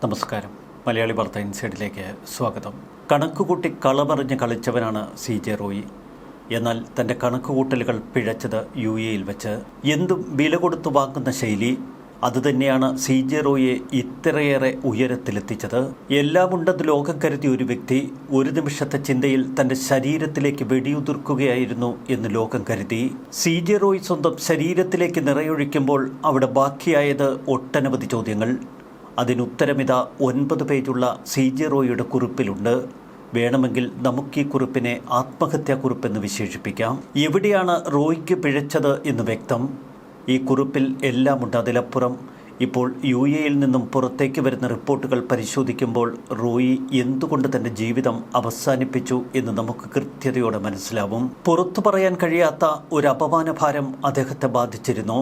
നമസ്കാരം. മലയാളി വാർത്ത ഇൻസൈഡിലേക്ക് സ്വാഗതം. കണക്കുകൂട്ടി കളമറിഞ്ഞ് കളിച്ചവനാണ് CJ റോയി. എന്നാൽ തൻ്റെ കണക്കുകൂട്ടലുകൾ പിഴച്ചത് UAE-യിൽ വെച്ച്. എന്തും വില കൊടുത്തു വാങ്ങുന്ന ശൈലി അതുതന്നെയാണ് CJ റോയിയെ ഇത്രയേറെ ഉയരത്തിലെത്തിച്ചത്. എല്ലാമുണ്ടെന്ന് ലോകം കരുതിയ ഒരു വ്യക്തി ഒരു നിമിഷത്തെ ചിന്തയിൽ തൻ്റെ ശരീരത്തിലേക്ക് വെടിയുതിർക്കുകയായിരുന്നു എന്ന് ലോകം കരുതി. CJ റോയി സ്വന്തം ശരീരത്തിലേക്ക് നിറയൊഴിക്കുമ്പോൾ അവിടെ ബാക്കിയായത് ഒട്ടനവധി ചോദ്യങ്ങൾ. അതിനുത്തരമിത 9 പേജുള്ള CJ റോയിയുടെ കുറിപ്പിലുണ്ട്. വേണമെങ്കിൽ നമുക്ക് ഈ കുറിപ്പിനെ ആത്മഹത്യാക്കുറിപ്പെന്ന് വിശേഷിപ്പിക്കാം. എവിടെയാണ് റോയിക്ക് പിഴച്ചത് എന്ന് വ്യക്തം. ഈ കുറിപ്പിൽ എല്ലാമുണ്ട്. അതിലപ്പുറം ഇപ്പോൾ UAE-യിൽ നിന്നും പുറത്തേക്ക് വരുന്ന റിപ്പോർട്ടുകൾ പരിശോധിക്കുമ്പോൾ റോയി എന്തുകൊണ്ട് തൻ്റെ ജീവിതം അവസാനിപ്പിച്ചു എന്ന് നമുക്ക് കൃത്യതയോടെ മനസ്സിലാവും. പുറത്തു പറയാൻ കഴിയാത്ത ഒരു അപമാനഭാരം അദ്ദേഹത്തെ ബാധിച്ചിരുന്നു.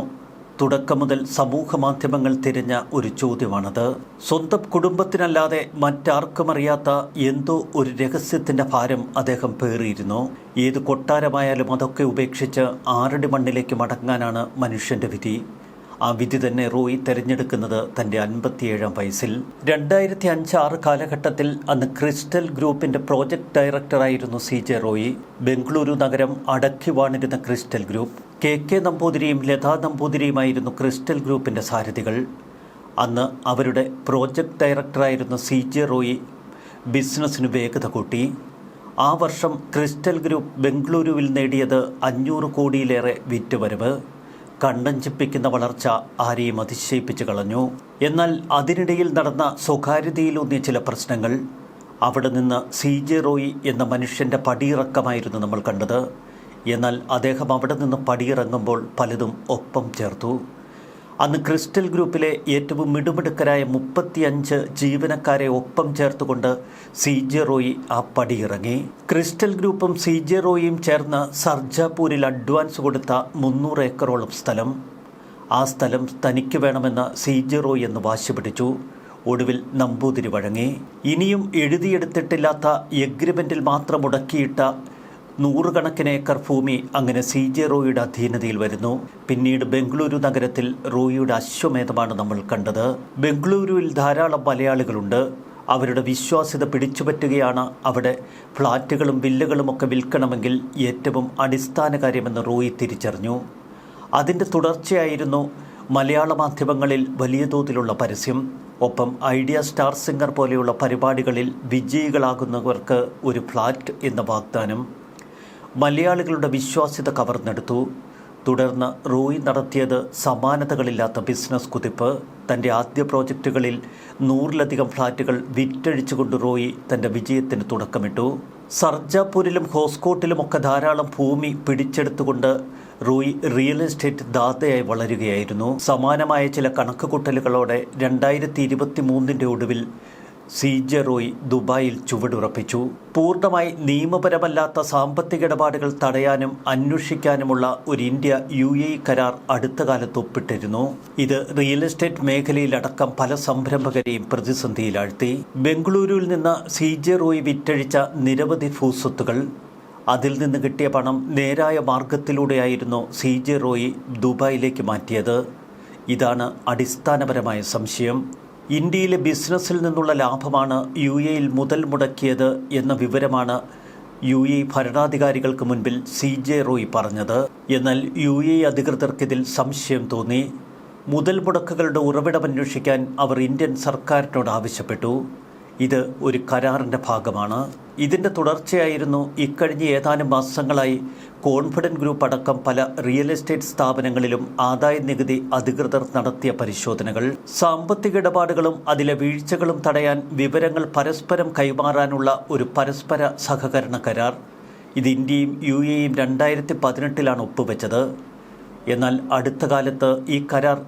തുടക്കം മുതൽ സമൂഹ മാധ്യമങ്ങൾ തിരഞ്ഞ ഒരു ചോദ്യമാണത്. സ്വന്തം കുടുംബത്തിനല്ലാതെ മറ്റാർക്കും അറിയാത്ത എന്തോ ഒരു രഹസ്യത്തിൻ്റെ ഭാരം അദ്ദേഹം പേറിയിരുന്നു. ഏത് കൊട്ടാരമായാലും അതൊക്കെ ഉപേക്ഷിച്ച് 6 അടി മണ്ണിലേക്ക് മടങ്ങാനാണ് മനുഷ്യൻ്റെ വിധി. ആ വിധി തന്നെ റോയി തിരഞ്ഞെടുക്കുന്നത് തൻ്റെ 57-ാം വയസ്സിൽ. 2005-6 കാലഘട്ടത്തിൽ അന്ന് ക്രിസ്റ്റൽ ഗ്രൂപ്പിൻ്റെ പ്രോജക്റ്റ് ഡയറക്ടറായിരുന്നു CJ റോയി. ബംഗളൂരു നഗരം അടക്കി വാണിരുന്ന ക്രിസ്റ്റൽ ഗ്രൂപ്പ്. KK നമ്പൂതിരിയും ലതാ നമ്പൂതിരിയുമായിരുന്നു ക്രിസ്റ്റൽ ഗ്രൂപ്പിൻ്റെ സാരഥികൾ. അന്ന് അവരുടെ പ്രോജക്റ്റ് ഡയറക്ടറായിരുന്ന CJ റോയി ബിസിനസ്സിന് വേഗത കൂട്ടി. ആ വർഷം ക്രിസ്റ്റൽ ഗ്രൂപ്പ് ബംഗളൂരുവിൽ നേടിയത് 500 കോടിയിലേറെ വിറ്റുവരവ്. കണ്ണഞ്ചിപ്പിക്കുന്ന വളർച്ച ആരെയും അതിശയിപ്പിച്ചു കളഞ്ഞു. എന്നാൽ അതിനിടയിൽ നടന്ന സ്വകാര്യതയിലൂന്നിയ ചില പ്രശ്നങ്ങൾ. അവിടെ നിന്ന് CJ റോയി എന്ന മനുഷ്യൻ്റെ പടിയിറക്കമായിരുന്നു നമ്മൾ കണ്ടത്. എന്നാൽ അദ്ദേഹം അവിടെ നിന്ന് പടിയിറങ്ങുമ്പോൾ പലതും ഒപ്പം ചേർത്തു. അന്ന് ക്രിസ്റ്റൽ ഗ്രൂപ്പിലെ ഏറ്റവും മിടുമിടുക്കരായ 35 ജീവനക്കാരെ ഒപ്പം ചേർത്തുകൊണ്ട് CJ റോയി ആ പടിയിറങ്ങി. ക്രിസ്റ്റൽ ഗ്രൂപ്പും CJ റോയിയും ചേർന്ന് സർജാപൂരിൽ അഡ്വാൻസ് കൊടുത്ത 300 ഏക്കറോളം സ്ഥലം. ആ സ്ഥലം തനിക്ക് വേണമെന്ന് CJ റോയി എന്ന് വാശി പിടിച്ചു. ഒടുവിൽ നമ്പൂതിരി വഴങ്ങി. ഇനിയും എഴുതിയെടുത്തിട്ടില്ലാത്ത എഗ്രിമെൻറ്റിൽ മാത്രം മുടക്കിയിട്ട 100 കണക്കിന് ഏക്കർ ഭൂമി അങ്ങനെ CJ റോയിയുടെ അധീനതയിൽ വരുന്നു. പിന്നീട് ബംഗളൂരു നഗരത്തിൽ റോയിയുടെ അശ്വമേധമാണ് നമ്മൾ കണ്ടത്. ബംഗളൂരുവിൽ ധാരാളം മലയാളികളുണ്ട്. അവരുടെ വിശ്വാസ്യത പിടിച്ചുപറ്റുകയാണ് അവിടെ ഫ്ലാറ്റുകളും വില്ലകളുമൊക്കെ വിൽക്കണമെങ്കിൽ ഏറ്റവും അടിസ്ഥാന കാര്യമെന്ന് റോയി തിരിച്ചറിഞ്ഞു. അതിൻ്റെ തുടർച്ചയായിരുന്നു മലയാള മാധ്യമങ്ങളിൽ വലിയ തോതിലുള്ള പരസ്യം. ഒപ്പം ഐഡിയ സ്റ്റാർ സിംഗർ പോലെയുള്ള പരിപാടികളിൽ വിജയികളാകുന്നവർക്ക് ഒരു ഫ്ലാറ്റ് എന്ന വാഗ്ദാനം മലയാളികളുടെ വിശ്വാസ്യത കവർന്നെടുത്തു. തുടർന്ന് റോയി നടത്തിയത് സമാനതകളില്ലാത്ത ബിസിനസ് കുതിപ്പ്. തൻ്റെ ആദ്യ പ്രോജക്റ്റുകളിൽ 100-ലധികം ഫ്ലാറ്റുകൾ വിറ്റഴിച്ചുകൊണ്ട് റോയി തൻ്റെ വിജയത്തിന് തുടക്കമിട്ടു. സർജാപൂരിലും ഹോസ്കോട്ടിലുമൊക്കെ ധാരാളം ഭൂമി പിടിച്ചെടുത്തുകൊണ്ട് റോയി റിയൽ എസ്റ്റേറ്റ് ദാതയായി വളരുകയായിരുന്നു. സമാനമായ ചില കണക്കുകൂട്ടലുകളോടെ 2023-ൻ്റെ ഒടുവിൽ CJ റോയി ദുബായിൽ ചുവടുറപ്പിച്ചു. പൂർണ്ണമായി നിയമപരമല്ലാത്ത സാമ്പത്തിക ഇടപാടുകൾ തടയാനും അന്വേഷിക്കാനുമുള്ള ഒരു ഇന്ത്യ-UAE കരാർ അടുത്ത കാലത്ത് ഒപ്പിട്ടിരുന്നു. ഇത് റിയൽ എസ്റ്റേറ്റ് മേഖലയിലടക്കം പല സംരംഭകരെയും പ്രതിസന്ധിയിലാഴ്ത്തി. ബംഗളൂരുവിൽ നിന്ന് CJ റോയി വിറ്റഴിച്ച നിരവധി ഭൂസ്വത്തുകൾ. അതിൽ നിന്ന് കിട്ടിയ പണം നേരായ മാർഗത്തിലൂടെയായിരുന്നു CJ റോയി ദുബായിലേക്ക് മാറ്റിയത്. ഇതാണ് അടിസ്ഥാനപരമായ സംശയം. ഇന്ത്യയിലെ ബിസിനസ്സിൽ നിന്നുള്ള ലാഭമാണ് UAE-യിൽ മുതൽ മുടക്കിയത് എന്ന വിവരമാണ് UAE ഭരണാധികാരികൾക്ക് മുൻപിൽ CJ റോയി പറഞ്ഞത്. എന്നാൽ UAE അധികൃതർക്കിതിൽ സംശയം തോന്നി. മുതൽ മുടക്കുകളുടെ ഉറവിടം അന്വേഷിക്കാൻ അവർ ഇന്ത്യൻ സർക്കാരിനോട് ആവശ്യപ്പെട്ടു. ഇത് ഒരു കരാറിൻ്റെ ഭാഗമാണ്. ഇതിൻ്റെ തുടർച്ചയായിരുന്നു ഇക്കഴിഞ്ഞ ഏതാനും മാസങ്ങളായി കോൺഫിഡൻറ്റ് ഗ്രൂപ്പ് അടക്കം പല റിയൽ എസ്റ്റേറ്റ് സ്ഥാപനങ്ങളിലും ആദായ നികുതി അധികൃതർ നടത്തിയ പരിശോധനകൾ. സാമ്പത്തിക ഇടപാടുകളും അതിലെ വീഴ്ചകളും തടയാൻ വിവരങ്ങൾ പരസ്പരം കൈമാറാനുള്ള ഒരു പരസ്പര സഹകരണ കരാർ. ഇത് ഇന്ത്യയും UAE-യും 2018-ലാണ് ഒപ്പുവെച്ചത്. എന്നാൽ അടുത്ത കാലത്ത് ഈ കരാർ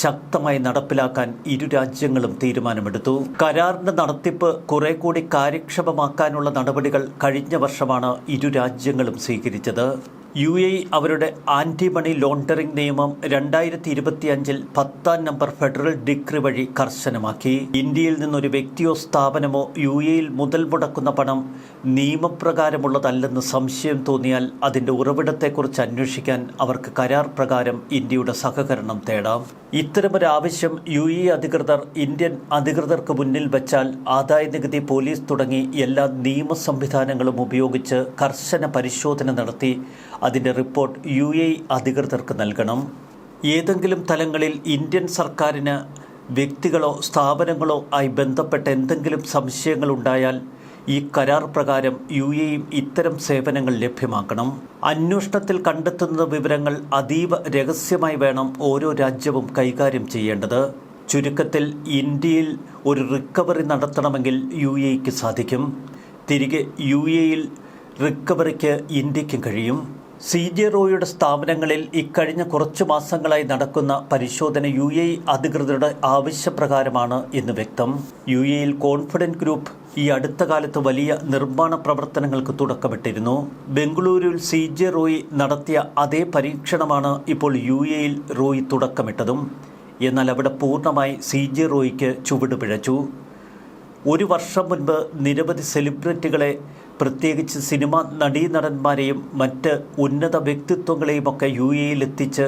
ശക്തമായി നടപ്പിലാക്കാൻ ഇരു രാജ്യങ്ങളും തീരുമാനമെടുത്തു. കരാറിൻ്റെ നടത്തിപ്പ് കുറെ കൂടി കാര്യക്ഷമമാക്കാനുള്ള നടപടികൾ കഴിഞ്ഞ വർഷമാണ് ഇരു രാജ്യങ്ങളും സ്വീകരിച്ചത്. UAE അവരുടെ ആൻറ്റി മണി ലോണ്ടറിംഗ് നിയമം 2025-ൽ 10-ാം നമ്പർ ഫെഡറൽ ഡിക്രി വഴി കർശനമാക്കി. ഇന്ത്യയിൽ നിന്നൊരു വ്യക്തിയോ സ്ഥാപനമോ UAE-യിൽ മുതൽ മുടക്കുന്ന പണം നിയമപ്രകാരമുള്ളതല്ലെന്ന് സംശയം തോന്നിയാൽ അതിൻ്റെ ഉറവിടത്തെക്കുറിച്ച് അന്വേഷിക്കാൻ അവർക്ക് കരാർ പ്രകാരം ഇന്ത്യയുടെ സഹകരണം തേടാം. ഇത്തരമൊരാവശ്യം UAE അധികൃതർ ഇന്ത്യൻ അധികൃതർക്ക് മുന്നിൽ വച്ചാൽ ആദായനികുതി, പോലീസ് തുടങ്ങി എല്ലാ നിയമ സംവിധാനങ്ങളും ഉപയോഗിച്ച് കർശന പരിശോധന നടത്തി അതിൻ്റെ റിപ്പോർട്ട് UAE അധികൃതർക്ക് നൽകണം. ഏതെങ്കിലും തലങ്ങളിൽ ഇന്ത്യൻ സർക്കാരിന് വ്യക്തികളോ സ്ഥാപനങ്ങളോ ആയി ബന്ധപ്പെട്ട എന്തെങ്കിലും സംശയങ്ങളുണ്ടായാൽ ഈ കരാർ പ്രകാരം UAE ഇത്തരം സേവനങ്ങൾ ലഭ്യമാക്കണം. അന്വേഷണത്തിൽ കണ്ടെത്തുന്ന വിവരങ്ങൾ അതീവ രഹസ്യമായി വേണം ഓരോ രാജ്യവും കൈകാര്യം ചെയ്യേണ്ടത്. ചുരുക്കത്തിൽ ഇന്ത്യയിൽ ഒരു റിക്കവറി നടത്തണമെങ്കിൽ UAEക്ക് സാധിക്കും. തിരികെ UAEയിൽ റിക്കവറിക്ക് ഇന്ത്യക്കും കഴിയും. CJ റോയിയുടെ സ്ഥാപനങ്ങളിൽ ഇക്കഴിഞ്ഞ കുറച്ചു മാസങ്ങളായി നടക്കുന്ന പരിശോധന UAE അധികൃതരുടെ ആവശ്യപ്രകാരമാണ് എന്ന് വ്യക്തം. UAEയിൽ കോൺഫിഡൻറ്റ് ഗ്രൂപ്പ് ഈ അടുത്ത കാലത്ത് വലിയ നിർമ്മാണ പ്രവർത്തനങ്ങൾക്ക് തുടക്കമിട്ടിരുന്നു. ബംഗളൂരുവിൽ CJ റോയി നടത്തിയ അതേ പരീക്ഷണമാണ് ഇപ്പോൾ UAEയിൽ റോയി തുടക്കമിട്ടതും. എന്നാൽ അവിടെ പൂർണ്ണമായി CJ റോയിക്ക് ചുവട് പിഴച്ചു. ഒരു വർഷം മുൻപ് നിരവധി സെലിബ്രിറ്റികളെ, പ്രത്യേകിച്ച് സിനിമ നടീനടന്മാരെയും മറ്റ് ഉന്നത വ്യക്തിത്വങ്ങളെയുമൊക്കെ UAEയിൽ എത്തിച്ച്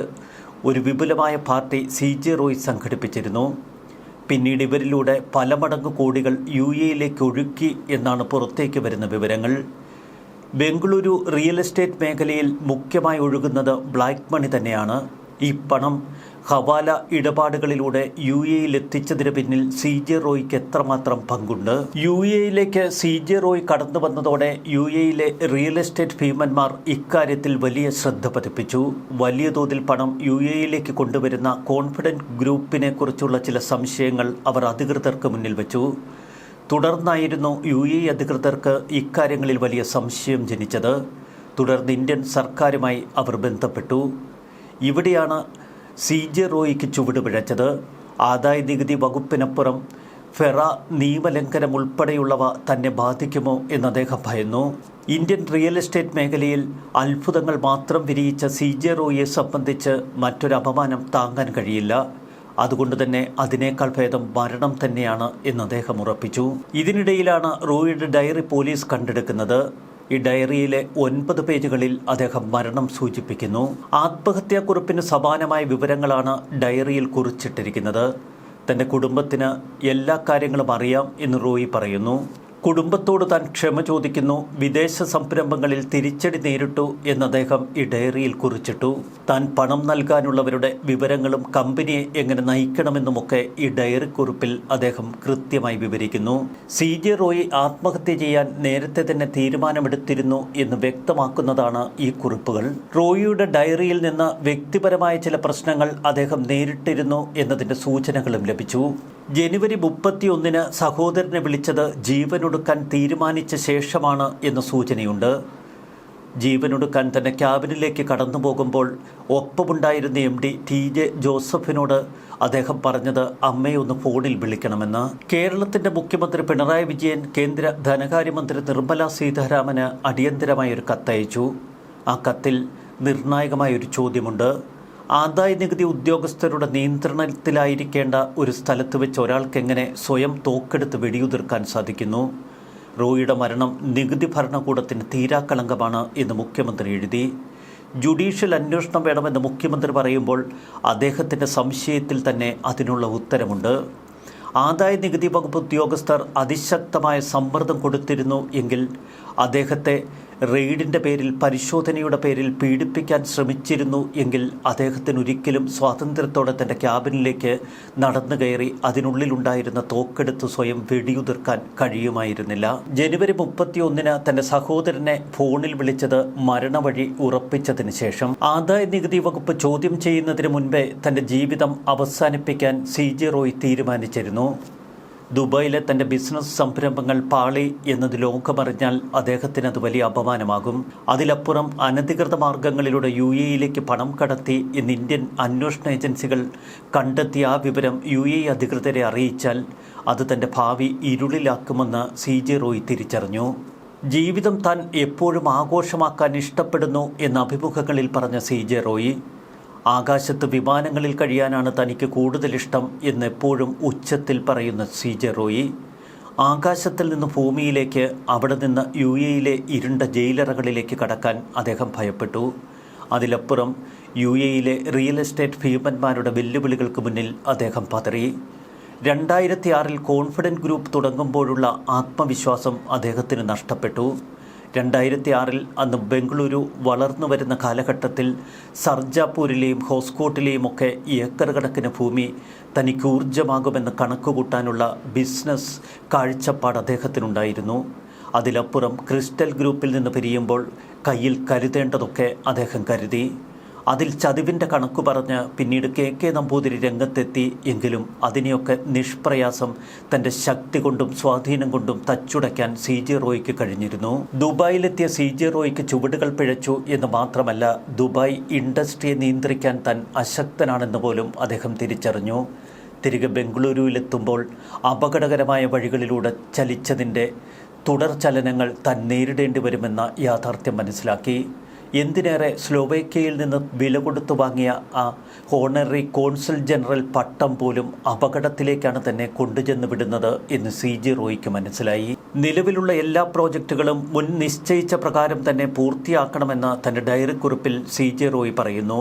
ഒരു വിപുലമായ പാർട്ടി CJ റോയി സംഘടിപ്പിച്ചിരുന്നു. പിന്നീട് ഇവരിലൂടെ പല മടങ്ങ് കോടികൾ UAEയിലേക്ക് ഒഴുക്കി എന്നാണ് പുറത്തേക്ക് വരുന്ന വിവരങ്ങൾ. ബംഗളൂരു റിയൽ എസ്റ്റേറ്റ് മേഖലയിൽ മുഖ്യമായി ഒഴുകുന്നത് ബ്ലാക്ക് മണി തന്നെയാണ്. ഈ പണം ഹവാല ഇടപാടുകളിലൂടെ UAEയിൽ എത്തിച്ചതിന് പിന്നിൽ CJ റോയിക്ക് എത്രമാത്രം പങ്കുണ്ട്? UAEയിലേക്ക് CJ റോയ് കടന്നു വന്നതോടെ UAEയിലെ റിയൽ എസ്റ്റേറ്റ് ഭീമന്മാർ ഇക്കാര്യത്തിൽ വലിയ ശ്രദ്ധ പതിപ്പിച്ചു. വലിയ തോതിൽ പണം UAEയിലേക്ക് കൊണ്ടുവരുന്ന കോൺഫിഡൻറ്റ് ഗ്രൂപ്പിനെ കുറിച്ചുള്ള ചില സംശയങ്ങൾ അവർ അധികൃതർക്ക് മുന്നിൽ വെച്ചു. തുടർന്നായിരുന്നു UAE അധികൃതർക്ക് ഇക്കാര്യങ്ങളിൽ വലിയ സംശയം ജനിച്ചത്. തുടർന്ന് ഇന്ത്യൻ സർക്കാരുമായി അവർ ബന്ധപ്പെട്ടു. ഇവിടെയാണ് CJ റോയിക്ക് ചുവട് പിഴച്ചത്. ആദായനികുതി വകുപ്പിനപ്പുറം ഫെറ നിയമലംഘനം ഉൾപ്പെടെയുള്ളവ തന്നെ ബാധിക്കുമോ എന്ന് അദ്ദേഹം ഭയന്നു. ഇന്ത്യൻ റിയൽ എസ്റ്റേറ്റ് മേഖലയിൽ അത്ഭുതങ്ങൾ മാത്രം വിരിയിച്ച CJ റോയിയെ സംബന്ധിച്ച് മറ്റൊരു അപമാനം താങ്ങാൻ കഴിയില്ല. അതുകൊണ്ട് തന്നെ അതിനേക്കാൾ ഭേദം മരണം തന്നെയാണ് എന്ന് അദ്ദേഹം ഉറപ്പിച്ചു. ഇതിനിടയിലാണ് റോയിയുടെ ഡയറി പോലീസ് കണ്ടെടുക്കുന്നത്. ഈ ഡയറിയിലെ 9 പേജുകളിൽ അദ്ദേഹം മരണം സൂചിപ്പിക്കുന്നു. ആത്മഹത്യാക്കുറിപ്പിന് സമാനമായ വിവരങ്ങളാണ് ഡയറിയിൽ കുറിച്ചിട്ടിരിക്കുന്നത്. തൻ്റെ കുടുംബത്തിന് എല്ലാ കാര്യങ്ങളും അറിയാം എന്ന് റോയി പറയുന്നു. കുടുംബത്തോട് താൻ ക്ഷമ ചോദിക്കുന്നു. വിദേശ സംരംഭങ്ങളിൽ തിരിച്ചടി നേരിട്ടു എന്ന് അദ്ദേഹം ഈ ഡയറിയിൽ കുറിച്ചിട്ടു. താൻ പണം നൽകാനുള്ളവരുടെ വിവരങ്ങളും കമ്പനിയെ എങ്ങനെ നയിക്കണമെന്നുമൊക്കെ ഈ ഡയറി കുറിപ്പിൽ അദ്ദേഹം കൃത്യമായി വിവരിക്കുന്നു. CJ റോയി ആത്മഹത്യ ചെയ്യാൻ നേരത്തെ തന്നെ തീരുമാനമെടുത്തിരുന്നു എന്ന് വ്യക്തമാക്കുന്നതാണ് ഈ കുറിപ്പുകൾ. റോയിയുടെ ഡയറിയിൽ നിന്ന് വ്യക്തിപരമായ ചില പ്രശ്നങ്ങൾ അദ്ദേഹം നേരിട്ടിരുന്നു എന്നതിൻ്റെ സൂചനകളും ലഭിച്ചു. ജനുവരി 31 സഹോദരനെ വിളിച്ചത് ജീവനൊടുക്കാൻ തീരുമാനിച്ച ശേഷമാണ് എന്ന സൂചനയുണ്ട്. ജീവനൊടുക്കാൻ തൻ്റെ ക്യാബിനിലേക്ക് കടന്നു പോകുമ്പോൾ ഒപ്പമുണ്ടായിരുന്ന MD TJ ജോസഫിനോട് അദ്ദേഹം പറഞ്ഞത് അമ്മയെ ഒന്ന് ഫോണിൽ വിളിക്കണമെന്ന്. കേരളത്തിൻ്റെ മുഖ്യമന്ത്രി പിണറായി വിജയൻ കേന്ദ്ര ധനകാര്യമന്ത്രി നിർമ്മല സീതാരാമന് അടിയന്തരമായൊരു കത്തയച്ചു. ആ കത്തിൽ നിർണായകമായൊരു ചോദ്യമുണ്ട്. ആദായനികുതി ഉദ്യോഗസ്ഥരുടെ നിയന്ത്രണത്തിലായിരിക്കേണ്ട ഒരു സ്ഥലത്ത് വെച്ച് ഒരാൾക്കെങ്ങനെ സ്വയം തോക്കെടുത്ത് വെടിയുതിർക്കാൻ സാധിക്കുന്നു? റോയിയുടെ മരണം നികുതി ഭരണകൂടത്തിന് തീരാക്കളങ്കമാണ് എന്ന് മുഖ്യമന്ത്രി എഴുതി. ജുഡീഷ്യൽ അന്വേഷണം വേണമെന്ന് മുഖ്യമന്ത്രി പറയുമ്പോൾ അദ്ദേഹത്തിൻ്റെ സംശയത്തിൽ തന്നെ അതിനുള്ള ഉത്തരമുണ്ട്. ആദായനികുതി വകുപ്പ് ഉദ്യോഗസ്ഥർ അതിശക്തമായ സമ്മർദ്ദം കൊടുത്തിരുന്നു എങ്കിൽ അദ്ദേഹത്തെ റെയ്ഡിൻ്റെ പേരിൽ, പരിശോധനയുടെ പേരിൽ പീഡിപ്പിക്കാൻ ശ്രമിച്ചിരുന്നു എങ്കിൽ അദ്ദേഹത്തിന് ഒരിക്കലും സ്വാതന്ത്ര്യത്തോടെ തൻ്റെ ക്യാബിനിലേക്ക് നടന്നു കയറി അതിനുള്ളിലുണ്ടായിരുന്ന തോക്കെടുത്ത് സ്വയം വെടിയുതിർക്കാൻ കഴിയുമായിരുന്നില്ല. ജനുവരി 31 തൻ്റെ സഹോദരനെ ഫോണിൽ വിളിച്ചത് മരണവഴി ഉറപ്പിച്ചതിന് ശേഷം. ആദായനികുതി വകുപ്പ് ചോദ്യം ചെയ്യുന്നതിന് മുൻപേ തൻ്റെ ജീവിതം അവസാനിപ്പിക്കാൻ CJ റോയ് തീരുമാനിച്ചിരുന്നു. ദുബായിലെ തൻ്റെ ബിസിനസ് സംരംഭങ്ങൾ പാളി എന്നത് ലോകമറിഞ്ഞാൽ അദ്ദേഹത്തിന് അത് വലിയ അപമാനമാകും. അതിലപ്പുറം അനധികൃത മാർഗങ്ങളിലൂടെ UAEയിലേക്ക് പണം കടത്തി എന്ന് ഇന്ത്യൻ അന്വേഷണ ഏജൻസികൾ കണ്ടെത്തിയ ആ വിവരം UAE അധികൃതരെ അറിയിച്ചാൽ അത് തൻ്റെ ഭാവി ഇരുളിലാക്കുമെന്ന് CJ റോയ് തിരിച്ചറിഞ്ഞു. ജീവിതം താൻ എപ്പോഴും ആഘോഷമാക്കാൻ ഇഷ്ടപ്പെടുന്നു എന്ന അഭിമുഖങ്ങളിൽ പറഞ്ഞ CJ റോയ് ആകാശത്ത് വിമാനങ്ങളിൽ കഴിയാനാണ് തനിക്ക് കൂടുതലിഷ്ടം എന്നെപ്പോഴും ഉച്ചത്തിൽ പറയുന്ന CJ റോയ് ആകാശത്തിൽ നിന്ന് ഭൂമിയിലേക്ക്, അവിടെ നിന്ന് UAE-യിലെ ഇരുണ്ട ജയിലറകളിലേക്ക് കടക്കാൻ അദ്ദേഹം ഭയപ്പെട്ടു. അതിലപ്പുറം UAE-യിലെ റിയൽ എസ്റ്റേറ്റ് ഭീമന്മാരുടെ വെല്ലുവിളികൾക്ക് മുന്നിൽ അദ്ദേഹം പതറി. 2006-ൽ കോൺഫിഡൻറ്റ് ഗ്രൂപ്പ് തുടങ്ങുമ്പോഴുള്ള ആത്മവിശ്വാസം അദ്ദേഹത്തിന് നഷ്ടപ്പെട്ടു. 2006-ൽ അന്ന് ബംഗളൂരു വളർന്നു വരുന്ന കാലഘട്ടത്തിൽ സർജാപൂരിലെയും ഹോസ്കോട്ടിലെയും ഒക്കെ ഏക്കർ കണക്കിന് ഭൂമി തനിക്ക് ഊർജ്ജമാകുമെന്ന് കണക്കുകൂട്ടാനുള്ള ബിസിനസ് കാഴ്ചപ്പാട് അദ്ദേഹത്തിനുണ്ടായിരുന്നു. അതിലപ്പുറം ക്രിസ്റ്റൽ ഗ്രൂപ്പിൽ നിന്ന് പിരിയുമ്പോൾ കയ്യിൽ കരുതേണ്ടതൊക്കെ അദ്ദേഹം കരുതി. അതിൽ ചതിവിൻ്റെ കണക്കു പറഞ്ഞ് പിന്നീട് KK നമ്പൂതിരി രംഗത്തെത്തി. എങ്കിലും അതിനെയൊക്കെ നിഷ്പ്രയാസം തൻ്റെ ശക്തി കൊണ്ടും സ്വാധീനം കൊണ്ടും തച്ചുടയ്ക്കാൻ CJ റോയിക്ക് കഴിഞ്ഞിരുന്നു. ദുബായിലെത്തിയ CJ റോയിക്ക് ചുവടുകൾ പിഴച്ചു എന്ന് മാത്രമല്ല, ദുബായ് ഇൻഡസ്ട്രിയെ നിയന്ത്രിക്കാൻ താൻ അശക്തനാണെന്ന് പോലും അദ്ദേഹം തിരിച്ചറിഞ്ഞു. തിരികെ ബംഗളൂരുവിലെത്തുമ്പോൾ അപകടകരമായ വഴികളിലൂടെ ചലിച്ചതിൻ്റെ തുടർചലനങ്ങൾ താൻ നേരിടേണ്ടി വരുമെന്ന യാഥാർത്ഥ്യം മനസ്സിലാക്കി. എന്തിനേറെ, സ്ലോവേക്കിയയിൽ നിന്ന് വില കൊടുത്തു വാങ്ങിയ ആ ഹോണററി കോൺസുൽ ജനറൽ പട്ടം പോലും അപകടത്തിലേക്കാണ് തന്നെ കൊണ്ടുചെന്ന് വിടുന്നത് എന്ന് CJ റോയിക്ക് മനസ്സിലായി. നിലവിലുള്ള എല്ലാ പ്രോജക്റ്റുകളും മുൻ നിശ്ചയിച്ച പ്രകാരം തന്നെ പൂർത്തിയാക്കണമെന്ന് തൻ്റെ ഡയറിക്കുറിപ്പിൽ CJ റോയി പറയുന്നു.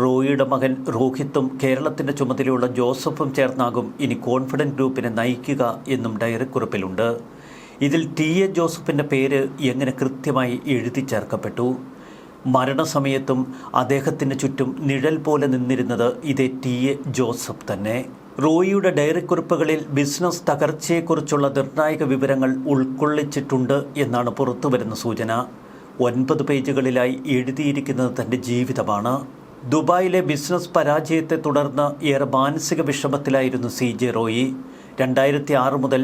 റോയിയുടെ മകൻ രോഹിത്തും കേരളത്തിൻ്റെ ചുമതലയുള്ള ജോസഫും ചേർന്നാകും ഇനി കോൺഫിഡൻറ്റ് ഗ്രൂപ്പിനെ നയിക്കുക എന്നും ഡയറിക്കുറിപ്പിലുണ്ട്. ഇതിൽ TA ജോസഫിൻ്റെ പേര് എങ്ങനെ കൃത്യമായി എഴുതി ചേർക്കപ്പെട്ടു? മരണസമയത്തും അദ്ദേഹത്തിന് ചുറ്റും നിഴൽ പോലെ നിന്നിരുന്നത് ഇതേ TA ജോസഫ് തന്നെ. റോയിയുടെ ഡയറിക്കുറിപ്പുകളിൽ ബിസിനസ് തകർച്ചയെക്കുറിച്ചുള്ള നിർണായക വിവരങ്ങൾ ഉൾക്കൊള്ളിച്ചിട്ടുണ്ട് എന്നാണ് പുറത്തുവരുന്ന സൂചന. 9 പേജുകളിലായി എഴുതിയിരിക്കുന്നത് തൻ്റെ ജീവിതമാണ്. ദുബായിലെ ബിസിനസ് പരാജയത്തെ തുടർന്ന് ഏറെ മാനസിക വിഷമത്തിലായിരുന്നു CJ റോയി. 2006 മുതൽ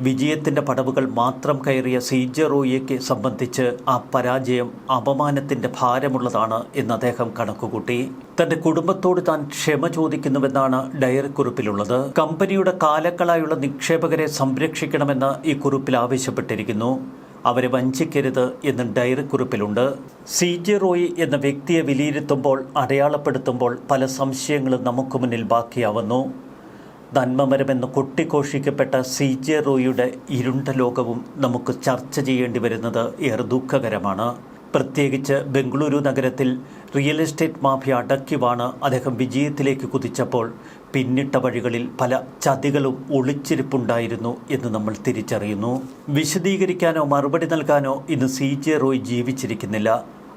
വിജയത്തിൻ്റെ പടവുകൾ മാത്രം കയറിയ CJ റോയിയെ സംബന്ധിച്ച് ആ പരാജയം അപമാനത്തിൻ്റെ ഭാരമുള്ളതാണ് എന്ന് അദ്ദേഹം കണക്കുകൂട്ടി. തൻ്റെ കുടുംബത്തോട് താൻ ക്ഷമ ചോദിക്കുന്നുവെന്നാണ് ഡയറിക്കുറിപ്പിലുള്ളത്. കമ്പനിയുടെ കാലങ്ങളായുള്ള നിക്ഷേപകരെ സംരക്ഷിക്കണമെന്ന് ഈ കുറിപ്പിൽ ആവശ്യപ്പെട്ടിരിക്കുന്നു. അവരെ വഞ്ചിക്കരുത് എന്ന് ഡയറിക്കുറിപ്പിലുണ്ട്. CJ റോയി എന്ന വ്യക്തിയെ വിലയിരുത്തുമ്പോൾ, അടയാളപ്പെടുത്തുമ്പോൾ പല സംശയങ്ങളും നമുക്ക് മുന്നിൽ ബാക്കിയാവുന്നു. നന്മമരമെന്ന് കൊട്ടിഘോഷിക്കപ്പെട്ട CJ റോയിയുടെ ഇരുണ്ട ലോകവും നമുക്ക് ചർച്ച ചെയ്യേണ്ടി വരുന്നത് ഏറെ ദുഃഖകരമാണ്. പ്രത്യേകിച്ച് ബംഗളൂരു നഗരത്തിൽ റിയൽ എസ്റ്റേറ്റ് മാഫിയ അടക്കിവാണ് അദ്ദേഹം വിജയത്തിലേക്ക് കുതിച്ചപ്പോൾ പിന്നിട്ട വഴികളിൽ പല ചതികളും ഒളിച്ചിരിപ്പുണ്ടായിരുന്നു എന്ന് നമ്മൾ തിരിച്ചറിയുന്നു. വിശദീകരിക്കാനോ മറുപടി നൽകാനോ ഇന്ന് CJ റോയി ജീവിച്ചിരിക്കുന്നില്ല.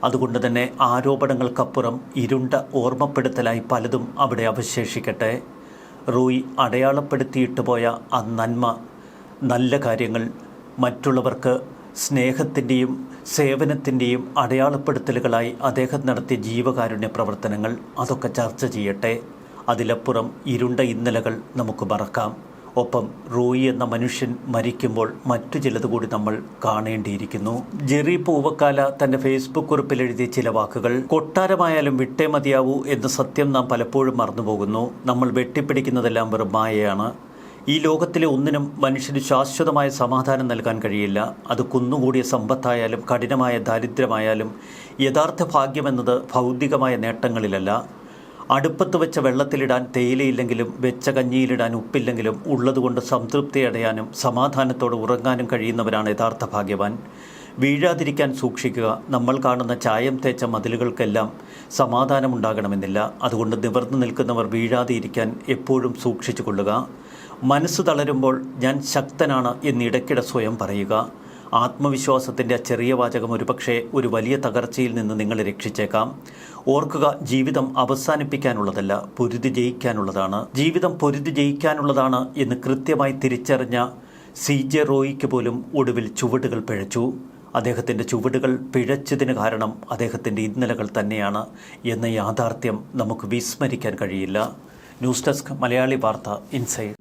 അതുകൊണ്ട് തന്നെ ആരോപണങ്ങൾക്കപ്പുറം ഇരുണ്ട ഓർമ്മപ്പെടുത്തലായി പലതും അവിടെ അവശേഷിക്കട്ടെ. റോയി അടയാളപ്പെടുത്തിയിട്ട് പോയ ആ നന്മ, നല്ല കാര്യങ്ങൾ, മറ്റുള്ളവർക്ക് സ്നേഹത്തിൻ്റെയും സേവനത്തിൻ്റെയും അടയാളപ്പെടുത്തലുകളായി അദ്ദേഹം നടത്തിയ ജീവകാരുണ്യ പ്രവർത്തനങ്ങൾ, അതൊക്കെ ചർച്ച ചെയ്യട്ടെ. അതിലപ്പുറം ഇരുണ്ട ഇന്നലകൾ നമുക്ക് മറക്കാം. ഒപ്പം റോയി എന്ന മനുഷ്യൻ മരിക്കുമ്പോൾ മറ്റു ചിലത് കൂടി നമ്മൾ കാണേണ്ടിയിരിക്കുന്നു. ജെറി പൂവക്കാല തൻ്റെ ഫേസ്ബുക്ക് കുറിപ്പിൽ എഴുതിയ ചില വാക്കുകൾ: കൊട്ടാരമായാലും വിട്ടേ മതിയാവൂ എന്ന സത്യം നാം പലപ്പോഴും മറന്നുപോകുന്നു. നമ്മൾ വെട്ടിപ്പിടിക്കുന്നതെല്ലാം വെറും മായയാണ്. ഈ ലോകത്തിലെ ഒന്നിനും മനുഷ്യന് ശാശ്വതമായ സമാധാനം നൽകാൻ കഴിയില്ല. അത് കുന്നുകൂടിയ സമ്പത്തായാലും കഠിനമായ ദാരിദ്ര്യമായാലും യഥാർത്ഥ ഭാഗ്യമെന്നത് ഭൗതികമായ നേട്ടങ്ങളിലല്ല. അടുപ്പത്ത് വെച്ച വെള്ളത്തിലിടാൻ തേയിലയില്ലെങ്കിലും വെച്ച കഞ്ഞിയിലിടാൻ ഉപ്പില്ലെങ്കിലും ഉള്ളതുകൊണ്ട് സംതൃപ്തി അടയാനും സമാധാനത്തോടെ ഉറങ്ങാനും കഴിയുന്നവരാണ് യഥാർത്ഥ ഭാഗ്യവാൻ. വീഴാതിരിക്കാൻ സൂക്ഷിക്കുക. നമ്മൾ കാണുന്ന ചായം തേച്ച മതിലുകൾക്കെല്ലാം സമാധാനമുണ്ടാകണമെന്നില്ല. അതുകൊണ്ട് നിവർന്നു നിൽക്കുന്നവർ വീഴാതെ ഇരിക്കാൻ എപ്പോഴും സൂക്ഷിച്ചു കൊള്ളുക. മനസ്സ് തളരുമ്പോൾ ഞാൻ ശക്തനാണ് എന്നിടയ്ക്കിടെ സ്വയം പറയുക. ആത്മവിശ്വാസത്തിൻ്റെ ആ ചെറിയ വാചകം ഒരുപക്ഷെ ഒരു വലിയ തകർച്ചയിൽ നിന്ന് നിങ്ങളെ രക്ഷിച്ചേക്കാം. ഓർക്കുക, ജീവിതം അവസാനിപ്പിക്കാനുള്ളതല്ല, പൊരുതി ജയിക്കാനുള്ളതാണ്. ജീവിതം പൊരുതി ജയിക്കാനുള്ളതാണ് എന്ന് കൃത്യമായി തിരിച്ചറിഞ്ഞ CJ റോയിക്ക് പോലും ഒടുവിൽ ചുവടുകൾ പിഴച്ചു. അദ്ദേഹത്തിൻ്റെ ചുവടുകൾ പിഴച്ചതിന് കാരണം അദ്ദേഹത്തിൻ്റെ ഇന്നലകൾ തന്നെയാണ് എന്ന യാഥാർത്ഥ്യം നമുക്ക് വിസ്മരിക്കാൻ കഴിയില്ല. ന്യൂസ് ഡെസ്ക്, മലയാളി വാർത്ത, ഇൻസൈഡ്.